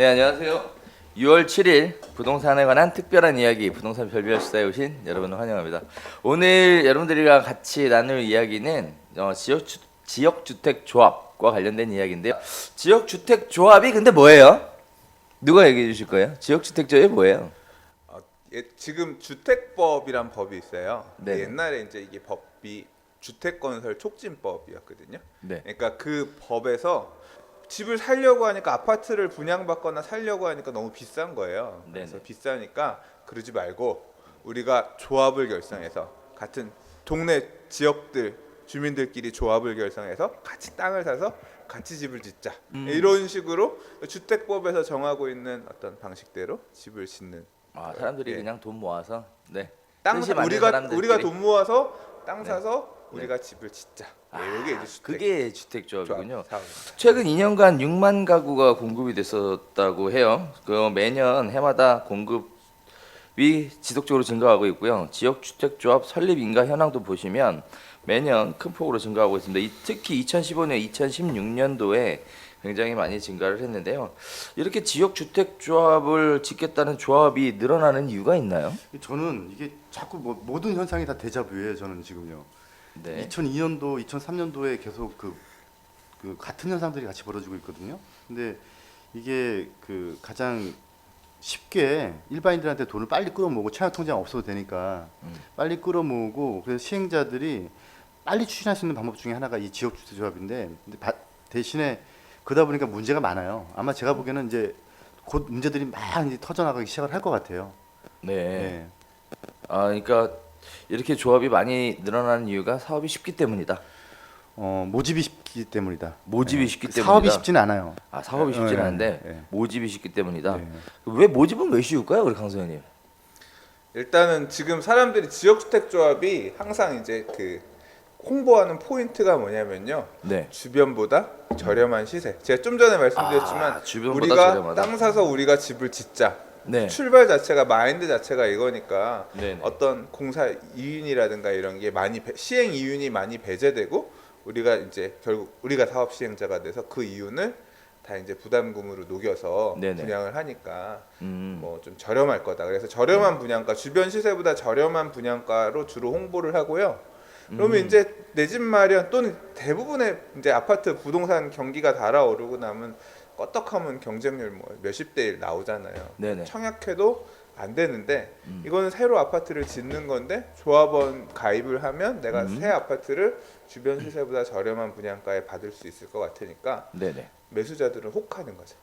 네, 안녕하세요. 6월 7일 부동산에 관한 특별한 이야기 부동산 별별 수다에 오신 여러분을 환영합니다. 오늘 여러분들과 같이 나눌 이야기는 지역주택조합과 관련된 이야기인데요. 지역주택조합이 근데 뭐예요? 누가 얘기해 주실 거예요? 지역주택조합이 뭐예요? 지금 주택법이란 법이 있어요. 네. 옛날에 이제 이게 법이 주택건설 촉진법이었거든요. 네. 그러니까 그 법에서 집을 살려고 하니까 아파트를 분양받거나 살려고 하니까 너무 비싼 거예요. 그래서 네네. 비싸니까 그러지 말고 우리가 조합을 결성해서 같은 동네 지역들 주민들끼리 조합을 결성해서 같이 땅을 사서 같이 집을 짓자. 이런 식으로 주택법에서 정하고 있는 어떤 방식대로 집을 짓는. 사람들이 예. 그냥 돈 모아서 땅 뜻이 맞는 우리가 사람들끼리. 돈 모아서 땅 사서 네. 우리가 집을 짓자. 이게 이제 주택 그게 주택조합이군요. 조합. 최근 2년간 6만 가구가 공급이 됐었다고 해요. 그 매년 해마다 공급이 지속적으로 증가하고 있고요. 지역주택조합 설립 인가 현황도 보시면 매년 큰 폭으로 증가하고 있습니다. 특히 2015년, 2016년도에 굉장히 많이 증가를 했는데요. 이렇게 지역주택조합을 짓겠다는 조합이 늘어나는 이유가 있나요? 저는 이게 자꾸 모든 현상이 다 데자뷰예요. 저는 지금요. 네. 2002년도, 2003년도에 계속 그 같은 현상들이 같이 벌어지고 있거든요. 근데 이게 그 가장 쉽게 일반인들한테 돈을 빨리 끌어모으고 청약통장 없어도 되니까 빨리 끌어모으고 그래서 시행자들이 빨리 추진할 수 있는 방법 중에 하나가 이 지역주택조합인데 근데 대신에 그러다 보니까 문제가 많아요. 아마 제가 보기에는 이제 곧 문제들이 막 이제 터져나가기 시작을 할 것 같아요. 네. 네. 그러니까 이렇게 조합이 많이 늘어나는 이유가 사업이 쉽기 때문이다. 모집이 쉽기 때문이다. 모집이 네. 쉽기 때문이다. 사업이 쉽지는 않아요. 사업이 쉽지는 네, 않은데 네. 모집이 쉽기 때문이다. 네. 왜 모집은 왜 쉬울까요, 우리 강소연님? 일단은 지금 사람들이 지역주택조합이 항상 이제 그 홍보하는 포인트가 뭐냐면요. 네. 주변보다 저렴한 시세. 제가 좀 전에 말씀드렸지만 주변보다 우리가 저렴하다. 땅 사서 우리가 집을 짓자. 네. 출발 자체가 마인드 자체가 이거니까 네네. 어떤 공사 이윤이라든가 이런 게 시행 이윤이 많이 배제되고 우리가 이제 결국 우리가 사업 시행자가 돼서 그 이윤을 다 이제 부담금으로 녹여서 네네. 분양을 하니까 뭐 좀 저렴할 거다. 그래서 네. 저렴한 분양가, 주변 시세보다 저렴한 분양가로 주로 홍보를 하고요. 그러면 이제 내 집 마련 또는 대부분의 이제 아파트 부동산 경기가 달아오르고 나면 껐떡하면 경쟁률 뭐 몇십 대 1 나오잖아요. 네네. 청약해도 안 되는데 이거는 새로 아파트를 짓는 건데 조합원 가입을 하면 내가 새 아파트를 주변 시세보다 저렴한 분양가에 받을 수 있을 것 같으니까 네네. 매수자들은 혹하는 거죠.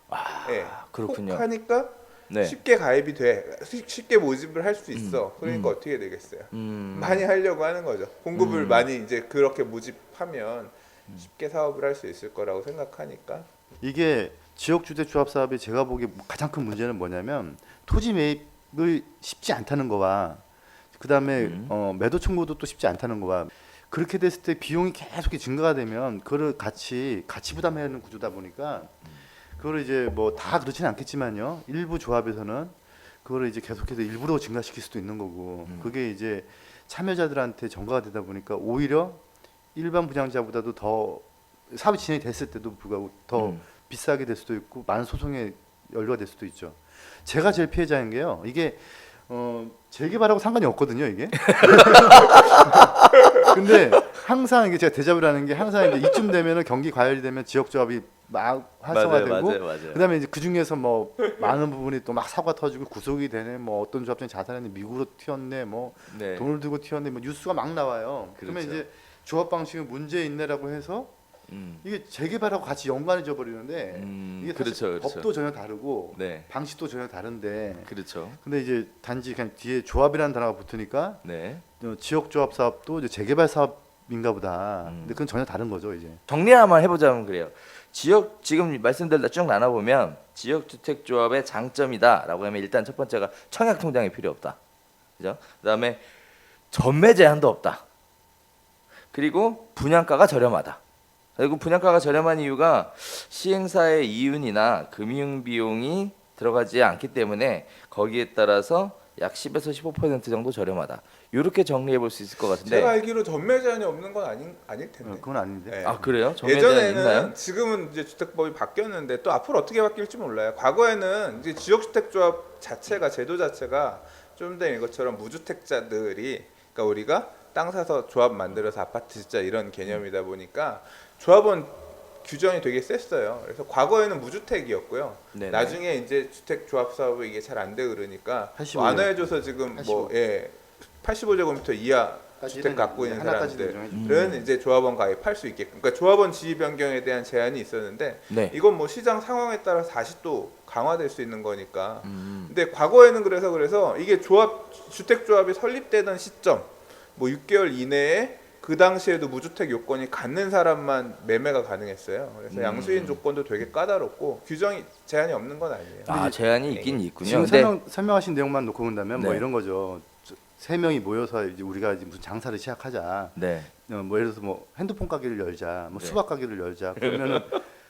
예. 그렇군요. 혹하니까 네. 쉽게 가입이 돼. 쉽게 모집을 할 수 있어. 그러니까 어떻게 되겠어요? 많이 하려고 하는 거죠. 공급을 많이 이제 그렇게 모집하면 쉽게 사업을 할 수 있을 거라고 생각하니까. 이게 지역주택조합 사업의 제가 보기에 가장 큰 문제는 뭐냐면 토지 매입을 쉽지 않다는 거와 그다음에 매도 청구도 또 쉽지 않다는 거와 그렇게 됐을 때 비용이 계속 증가가 되면 그거를 같이 부담해야 하는 구조다 보니까 그거를 이제 뭐 다 그렇지는 않겠지만요. 일부 조합에서는 그거를 이제 계속해서 일부러 증가시킬 수도 있는 거고 그게 이제 참여자들한테 전가가 되다 보니까 오히려 일반 분양자보다도 더 사업이 진행이 됐을 때도 불구하고 더 비싸게 될 수도 있고 많은 소송에 연루가 될 수도 있죠. 제가 제일 피해자인 게요. 이게 재개발하고 상관이 없거든요, 이게. 근데 항상 이게 제가 데자뷰라는 게 항상 이제 이쯤 되면은 경기 과열이 되면 지역조합이 막 활성화되고 맞아요. 그다음에 이제 그 중에서 뭐 많은 부분이 또 막 사고가 터지고 구속이 되네, 뭐 어떤 조합장이 자살했네, 미국으로 튀었네, 뭐 네. 돈을 들고 튀었네, 뭐 뉴스가 막 나와요. 그러면 그렇죠. 이제 조합 방식은 문제 있네라고 해서 이게 재개발하고 같이 연관해져 버리는데 이게 사실 그렇죠. 법도 전혀 다르고 네. 방식도 전혀 다른데 그렇죠. 근데 이제 단지 그냥 뒤에 조합이라는 단어가 붙으니까 네. 지역 조합 사업도 이제 재개발 사업인가 보다. 근데 그건 전혀 다른 거죠, 이제. 정리 한번 해보자면 그래요. 지금 말씀들 쭉 나눠보면 지역주택조합의 장점이다라고 하면 일단 첫 번째가 청약통장이 필요 없다. 그죠? 그다음에 전매 제한도 없다. 그리고 분양가가 저렴하다. 그리고 분양가가 저렴한 이유가 시행사의 이윤이나 금융 비용이 들어가지 않기 때문에 거기에 따라서 약 10에서 15% 정도 저렴하다. 이렇게 정리해 볼 수 있을 것 같은데. 제가 알기로 전매 제한이 없는 건 아닐 텐데. 그건 아닌데. 네. 아 그래요? 정해 제한 있나요? 예전에는 지금은 이제 주택법이 바뀌었는데 또 앞으로 어떻게 바뀔지 몰라요. 과거에는 이제 지역주택조합 자체가 제도 자체가 좀 전에 이것처럼 무주택자들이 그러니까 우리가 땅 사서 조합 만들어서 아파트 짓자 이런 개념이다 보니까 조합원 규정이 되게 셌어요. 그래서 과거에는 무주택이었고요. 네네. 나중에 이제 주택조합 사업이 이게 잘 안 되고 그러니까 85 완화해줘서 지금 85. 85제곱미터 이하 주택 갖고 있는 하나까지는 사람들은 이제 조합원 가입할 수 있게끔. 그러니까 조합원 지위 변경에 대한 제한이 있었는데 네. 이건 뭐 시장 상황에 따라 다시 또 강화될 수 있는 거니까. 근데 과거에는 그래서 이게 주택조합이 설립되던 시점 뭐 6개월 이내에 그 당시에도 무주택 요건이 갖는 사람만 매매가 가능했어요. 그래서 양수인 조건도 되게 까다롭고 규정이 제한이 없는 건 아니에요. 아 제한이 있긴 있군요. 지금 근데 설명하신 내용만 놓고 본다면 뭐 네. 이런 거죠. 세 명이 모여서 이제 우리가 이제 무슨 장사를 시작하자. 네. 뭐 예를 들어서 뭐 핸드폰 가게를 열자, 뭐 네. 수박 가게를 열자. 그러면은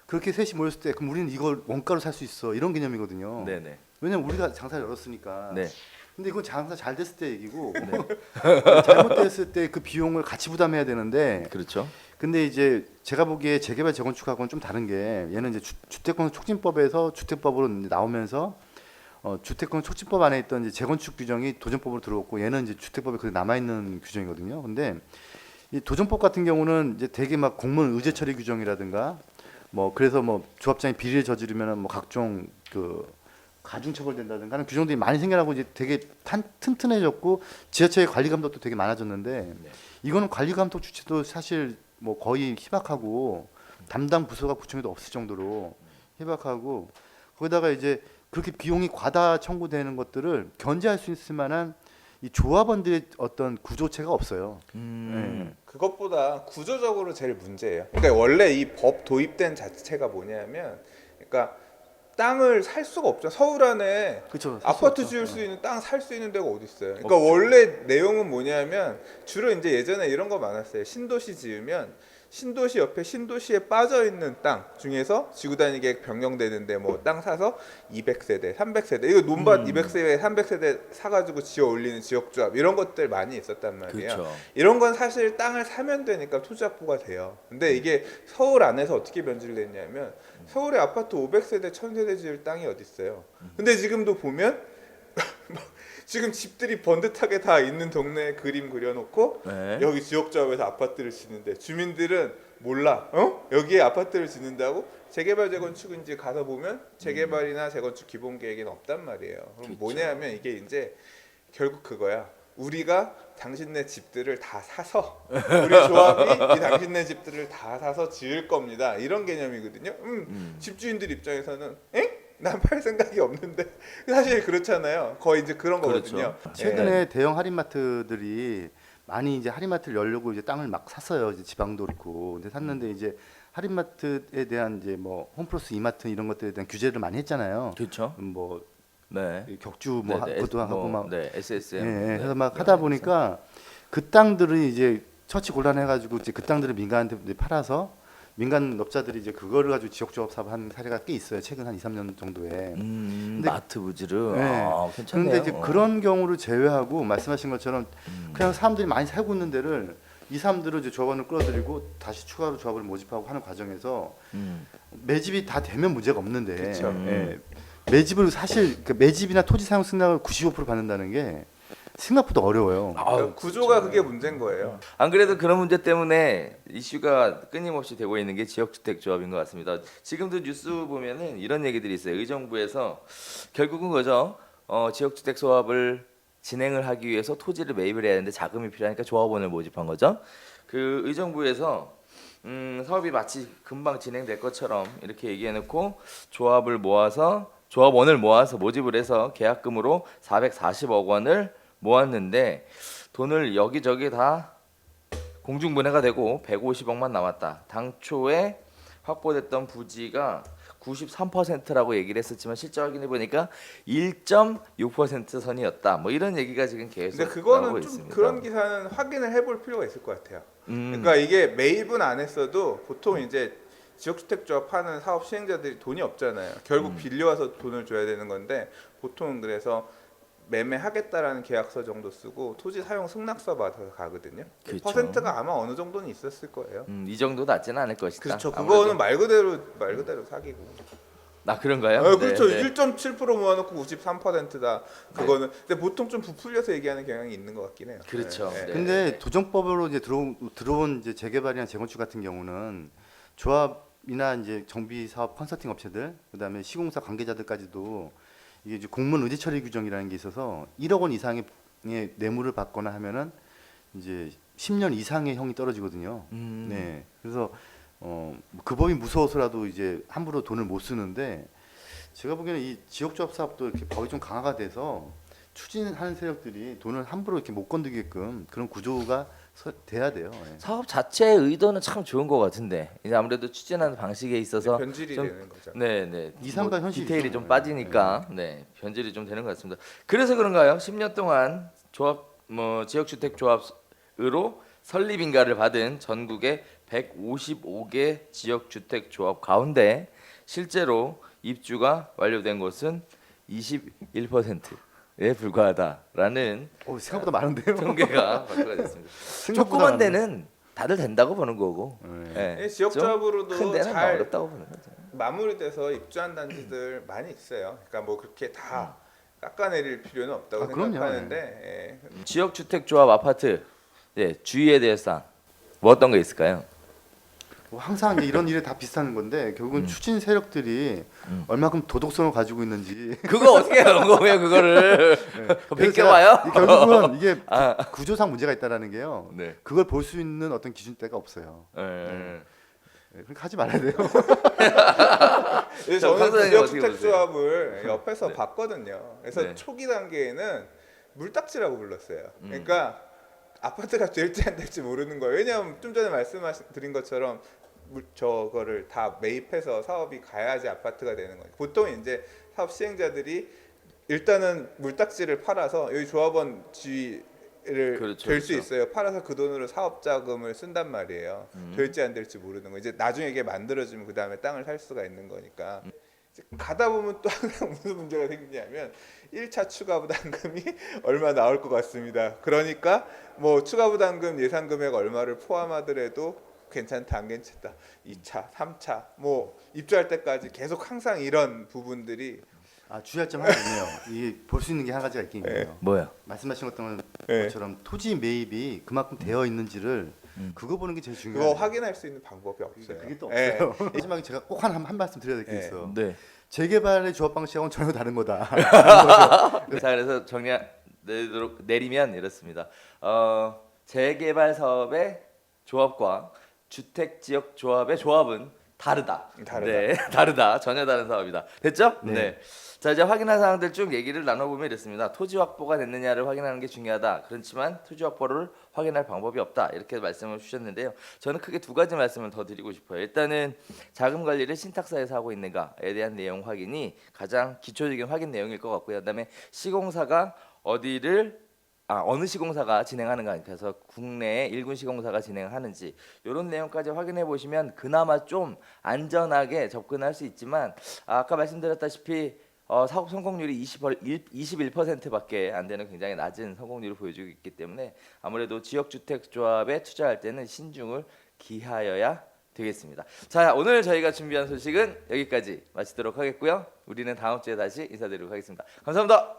그렇게 셋이 모였을 때 그럼 우리는 이걸 원가로 살 수 있어. 이런 개념이거든요. 네네. 왜냐면 우리가 장사를 열었으니까. 네. 근데 이건 장사 잘 됐을 때 얘기고 잘못됐을 때 그 비용을 같이 부담해야 되는데 그렇죠. 근데 이제 제가 보기에 재개발 재건축하고는 좀 다른 게 얘는 이제 주택권 촉진법에서 주택법으로 이제 나오면서 주택권 촉진법 안에 있던 이제 재건축 규정이 도전법으로 들어왔고 얘는 이제 주택법에 그래 남아 있는 규정이거든요. 근데 이 도전법 같은 경우는 이제 되게 막 공무원 의제 처리 규정이라든가 뭐 그래서 뭐 조합장이 비리를 저지르면은 뭐 각종 그 가중 처벌된다든가 하는 규정들이 많이 생겨나고 이제 되게 튼튼해졌고 지자체의 관리 감독도 되게 많아졌는데 이거는 관리 감독 주체도 사실 뭐 거의 희박하고 담당 부서가 구청에도 없을 정도로 희박하고 거기다가 이제 그렇게 비용이 과다 청구되는 것들을 견제할 수 있을 만한 이 조합원들의 어떤 구조체가 없어요. 그것보다 구조적으로 제일 문제예요. 그러니까 원래 이 법 도입된 자체가 뭐냐면, 그러니까 땅을 살 수가 없죠. 서울 안에 그렇죠. 아파트 지을 수 있는 땅 살 수 있는 데가 어디 있어요? 그러니까 원래 내용은 뭐냐면 주로 이제 예전에 이런 거 많았어요. 신도시 지으면 신도시 옆에 신도시에 빠져 있는 땅 중에서 지구단위 계획 변경되는데 뭐 땅 사서 200세대, 300세대 이거 논밭 200세대, 300세대 사가지고 지어 올리는 지역조합 이런 것들 많이 있었단 말이에요. 그렇죠. 이런 건 사실 땅을 사면 되니까 토지 확보가 돼요. 근데 이게 서울 안에서 어떻게 변질됐냐면 서울에 아파트 500세대, 1000세대 지을 땅이 어디 있어요. 근데 지금도 보면 지금 집들이 번듯하게 다 있는 동네에 그림 그려놓고 네. 여기 지역조합에서 아파트를 짓는데 주민들은 몰라. 여기에 아파트를 짓는다고? 재개발 재건축은 이제 가서 보면 재개발이나 재건축 기본 계획에는 없단 말이에요. 그럼 그쵸. 뭐냐면 이게 이제 결국 그거야. 우리가 당신네 집들을 다 사서 우리 조합이 이 당신네 집들을 다 사서 지을 겁니다. 이런 개념이거든요. 집주인들 입장에서는 엥? 난 팔 생각이 없는데 사실 그렇잖아요. 거의 이제 그런 그렇죠. 거거든요. 최근에 대형 할인마트들이 많이 이제 할인마트를 열려고 이제 땅을 막 샀어요. 이제 지방도 그렇고. 근데 샀는데 이제 할인마트에 대한 이제 뭐 홈플러스 이마트 이런 것들에 대한 규제를 많이 했잖아요. 그렇죠. 뭐 네. 격주 뭐 네네. 그것도 하고 막 네, SSM. 예, 네. 해서 막 하다 보니까 그 땅들을 이제 처치 곤란해가지고 이제 그 땅들을 민간한테 이제 팔아서 민간 업자들이 이제 그거를 가지고 지역조합 사업한 사례가 꽤 있어요. 최근 한 2, 3년 정도에. 근데- 마트 부지르. 네. 아, 괜찮네요. 그런데 이제 그런 경우를 제외하고 말씀하신 것처럼 그냥 사람들이 많이 살고 있는 데를 이 사람들을 이제 조합원을 끌어들이고 다시 추가로 조합을 모집하고 하는 과정에서 매집이 다 되면 문제가 없는데 그쵸. 예, 매집을 사실 그 매집이나 토지 사용 승낙을 95% 받는다는 게 생각보다 어려워요. 그러니까 구조가 그게 문제인 거예요. 안 그래도 그런 문제 때문에 이슈가 끊임없이 되고 있는 게 지역주택조합인 것 같습니다. 지금도 뉴스 보면은 이런 얘기들이 있어요. 의정부에서 결국은 그죠. 지역주택조합을 진행을 하기 위해서 토지를 매입을 해야 하는데 자금이 필요하니까 조합원을 모집한 거죠. 그 의정부에서 사업이 마치 금방 진행될 것처럼 이렇게 얘기해놓고 조합원을 모아서 모집을 해서 계약금으로 440억 원을 모았는데 돈을 여기저기 다 공중분해가 되고 150억만 남았다. 당초에 확보됐던 부지가 93%라고 얘기를 했었지만 실제 확인해 보니까 1.6% 선이었다. 뭐 이런 얘기가 지금 계속 근데 나오고 그거는 좀 있습니다. 그런 기사는 확인을 해볼 필요가 있을 것 같아요. 그러니까 이게 매입은 안 했어도 보통 이제 지역주택조합 하는 사업 시행자들이 돈이 없잖아요. 결국 빌려와서 돈을 줘야 되는 건데 보통 그래서 매매하겠다라는 계약서 정도 쓰고 토지 사용 승낙서 받아서 가거든요. 그렇죠. 퍼센트가 아마 어느 정도는 있었을 거예요. 이 정도 낮지는 않을 것이다. 그렇죠. 아무래도. 그거는 말 그대로 사기고. 그런가요? 그렇죠. 네, 네. 1.7% 모아놓고 93%다. 그거는 근데 보통 좀 부풀려서 얘기하는 경향이 있는 것 같긴 해요. 그렇죠. 네. 네. 근데 도정법으로 이제 들어온 이제 재개발이나 재건축 같은 경우는 조합이나 이제 정비 사업 컨설팅 업체들, 그다음에 시공사 관계자들까지도 이게 이제 공문 의제 처리 규정이라는 게 있어서 1억 원 이상의 뇌물을 받거나 하면은 이제 10년 이상의 형이 떨어지거든요. 네. 그래서 그 법이 무서워서라도 이제 함부로 돈을 못 쓰는데, 제가 보기에는 이 지역조합 사업도 이렇게 법이 좀 강화가 돼서 추진하는 세력들이 돈을 함부로 이렇게 못 건드게끔 그런 구조가 돼야 돼요. 예. 사업 자체의 의도는 참 좋은 것 같은데 이제 아무래도 추진하는 방식에 있어서 변질이 좀- 되는 거죠. 네네 이상과 현실이죠. 디테일이 좀 빠지니까 네 변질이 좀 되는 것 같습니다. 그래서 그런가요? 10년 동안 조합 지역주택조합으로 설립인가를 받은 전국의 155개 지역주택조합 가운데 실제로 입주가 완료된 곳은 21%에 불과하다라는 생각보다 많은데요. 통계가 발표가 됐습니다. 생각보다 조그만 많네. 데는 다들 된다고 보는 거고 네. 네. 지역조합으로도 큰 데는 잘 어렵다고 보는 거죠. 마무리돼서 입주한 단지들 많이 있어요. 그러니까 뭐 그렇게 다 깎아내릴 필요는 없다고 그럼요. 생각하는데 지역주택조합 아파트 주의에 대해서 뭐 어떤 거 있을까요? 뭐 항상 이제 이런 일에 다 비슷한 건데 결국은 추진 세력들이 얼마큼 도덕성을 가지고 있는지 그거 어떻게 하는 거예요 그거를 그래서 베껴봐요? 제가 결국은 이게 아. 구조상 문제가 있다라는 게요. 네. 그걸 볼 수 있는 어떤 기준대가 없어요. 네. 그러니까 하지 말아야 돼요. 그래서 저는 판사님 어떻게 지역주택조합을 옆에서 봤거든요. 그래서 네. 초기 단계에는 물딱지라고 불렀어요. 그러니까 아파트가 될지 안 될지 모르는 거예요. 왜냐하면 좀 전에 말씀드린 것처럼 저거를 다 매입해서 사업이 가야지 아파트가 되는 거예요. 보통 이제 사업 시행자들이 일단은 물딱지를 팔아서 여기 조합원 지위를 그렇죠, 될 수 그렇죠. 있어요. 팔아서 그 돈으로 사업 자금을 쓴단 말이에요. 될지 안 될지 모르는 거. 이제 나중에 이게 만들어지면 그 다음에 땅을 살 수가 있는 거니까. 이제 가다 보면 또 항상 무슨 문제가 생기냐면 1차 추가 부담금이 얼마 나올 것 같습니다. 그러니까 뭐 추가 부담금 예상 금액 얼마를 포함하더라도 괜찮다 안 괜찮다 2차 3차 뭐 입주할 때까지 계속 항상 이런 부분들이 주의할 점 하나 있네요. 이게 볼 수 있는 게 한 가지가 있긴 있네요. 뭐야? 말씀하신 네. 것처럼 토지 매입이 그만큼 되어 있는지를 그거 보는 게 제일 그거 중요해요. 확인할 수 있는 방법이 없어요. 그게 또 예. 없어요. 마지막에 제가 꼭 한 말씀 드려야 될 게 네. 있어. 네. 재개발의 조합 방식하고는 전혀 다른 거다. 자 그래서 정리 내리면 이렇습니다. 재개발 사업의 조합과 주택 지역 조합의 조합은 다르다. 다르다. 네, 다르다. 전혀 다른 사업이다. 됐죠? 네. 자 이제 확인할 사항들 쭉 얘기를 나눠보면 이렇습니다. 토지 확보가 됐느냐를 확인하는 게 중요하다. 그렇지만 토지 확보를 확인할 방법이 없다. 이렇게 말씀을 주셨는데요. 저는 크게 두 가지 말씀을 더 드리고 싶어요. 일단은 자금 관리를 신탁사에서 하고 있는가에 대한 내용 확인이 가장 기초적인 확인 내용일 것 같고요. 그다음에 시공사가 어느 시공사가 진행하는가, 그래서 국내에 일군 시공사가 진행하는지 이런 내용까지 확인해 보시면 그나마 좀 안전하게 접근할 수 있지만 아까 말씀드렸다시피 사업 성공률이 21%밖에 안 되는 굉장히 낮은 성공률을 보여주고 있기 때문에 아무래도 지역주택조합에 투자할 때는 신중을 기하여야 되겠습니다. 자 오늘 저희가 준비한 소식은 여기까지 마치도록 하겠고요. 우리는 다음 주에 다시 인사드리도록 하겠습니다. 감사합니다.